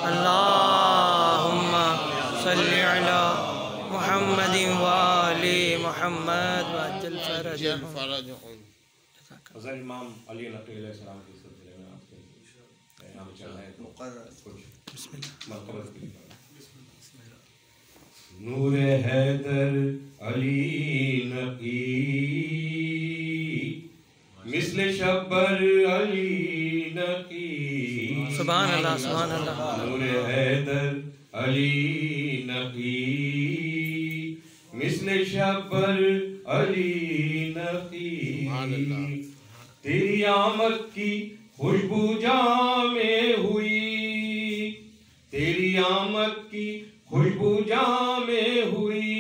اللہم صلی علی محمد وآل محمد وعجل فرجہم. حضرت امام علی نقی علیہ السلام کے سلسلے میں آپ کے نام چل رہے ہیں تو کچھ مرتبہ کی نور حیدر علی نقی مثل شبر علی نقی. سبحان اللہ سبحان اللہ. نور حیدر علی نقی مثل شبر علی نقی. تیری آمد کی خوشبو جہاں میں ہوئی, تیری آمد کی خوشبو جہاں میں ہوئی.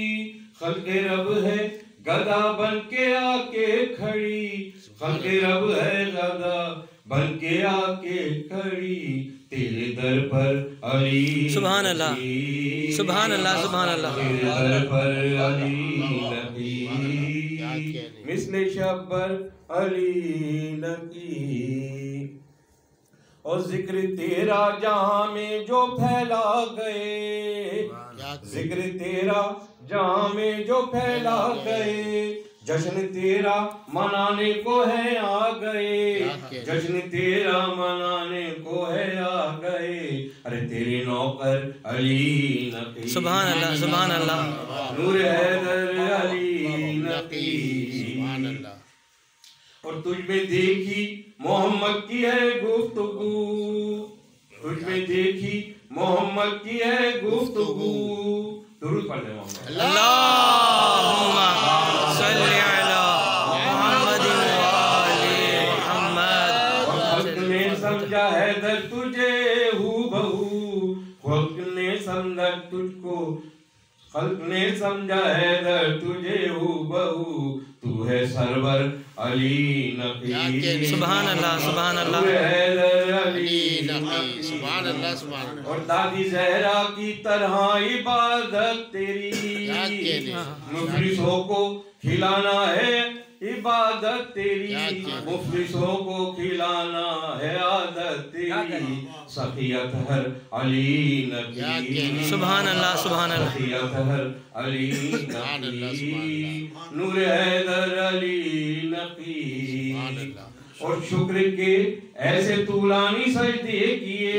خلق رب ہے گدا بن کے آ کے کھڑی, خلق رب ہے گدا بن کے آ کے کھڑی. تیرے در پر علی سبحان اللہ سبحان اللہ سبحان اللہ. تیرے در پر علی نقی مثل شبر علی نقی. اور ذکر تیرا جہاں میں جو پھیلا گئے, ذکر تیرا جہاں میں جو پھیلا گئے. جشن تیرا منانے کو ہے آ گئے, جشن تیرا منانے کو ہے آ گئے. ارے تیرے نوکر علی نقی سبحان اللہ سبحان اللہ. نور حیدر علی نقی. اور تجھ میں دیکھی محمد کی ہے گفتگو, تجھ میں دیکھی محمد کی ہے گفتگو. درود پڑھ لیں محمد. اللہم صلی علی محمد وآل محمد. خلق نے سمجھا حیدر تجھے ہو بہو, خلق نے سمجھا تجھ کو, خلق نے سمجھا حیدر تجھے ہو بہو. تو ہے سرور علی نقی. سبحان اللہ سبحان اللہ. تو ہے حیدر علی نقی. سبحان اللہ سبحان اللہ. اور دادی زہرا کی طرح عبادت تیری, مفلسوں کو کھلانا ہے عبادت تیری, مفلسوں کو کھلانا ہے عادت تیری. سخی اطہر علی نقی. سبحان اللہ سبحان اللہ. سخی اطہر علی نقی. نور حیدر علی نقی. اور شکر کے ایسے طولانی سجدے کیے,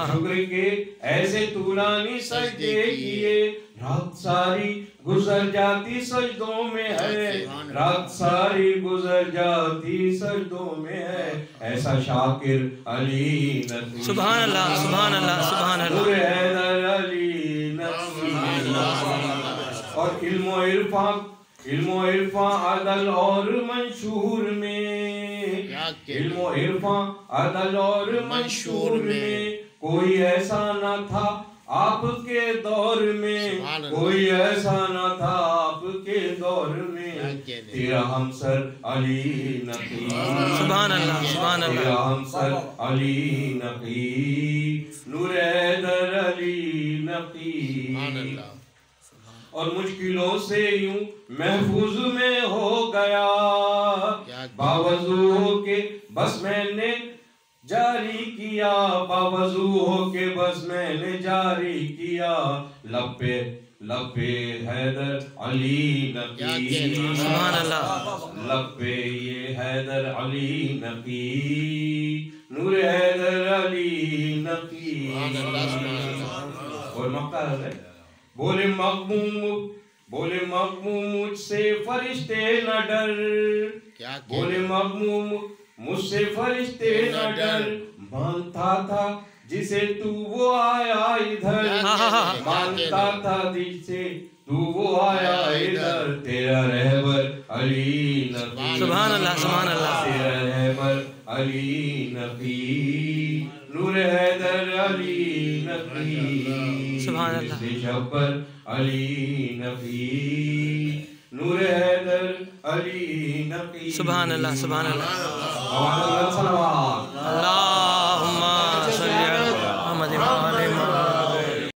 شکر کے ایسے طولانی سجدے کیے. رات ساری گزر جاتی سجدوں میں ہے, رات ساری گزر جاتی سجدوں میں ہے. ایسا شاکر علی نقی. سبحان اللہ سبحان اللہ سبحان اللہ. نور حیدر علی نقی. اور علم و عرفان, علم و عرفان عدل اور منشور میں, علم و عرفان عدل اور منشور میں. کوئی ایسا نہ تھا آپ کے دور میں, کوئی ایسا نہ تھا آپ کے دور میں. تیرا ہمسر علی نقی. سبحان اللہ سبحان اللہ. تیرا ہمسر علی نقی. نور حیدر علی نقی. اور مشکلوں سے یوں محفوظ میں ہو گیا, باوضو ہو کے بس میں نے جاری کیا, باوضو ہو کے بس میں نے جاری کیا. لب پہ حیدر علی نقی. سبحان اللہ. لب پہ یہ حیدر علی نقی. نور حیدر علی نقی. اور مکہ ہے بولے مغموم, بولے مغموم مجھ سے فرشتے نہ ڈر, بولے مغموم مجھ سے فرشتے نہ ڈر. مانتا تھا جسے تو وہ آیا ادھر, مانتا تھا جسے تو وہ آیا ادھر. تیرا رہبر علی نقی. سبحان اللہ سبحان اللہ. تیرا رہبر علی نقی. نور حیدر علی نقی. سبحان اللہ. شبر علی نقی. نور حیدر علی نقی. سبحان اللہ سبحان اللہ. اللہ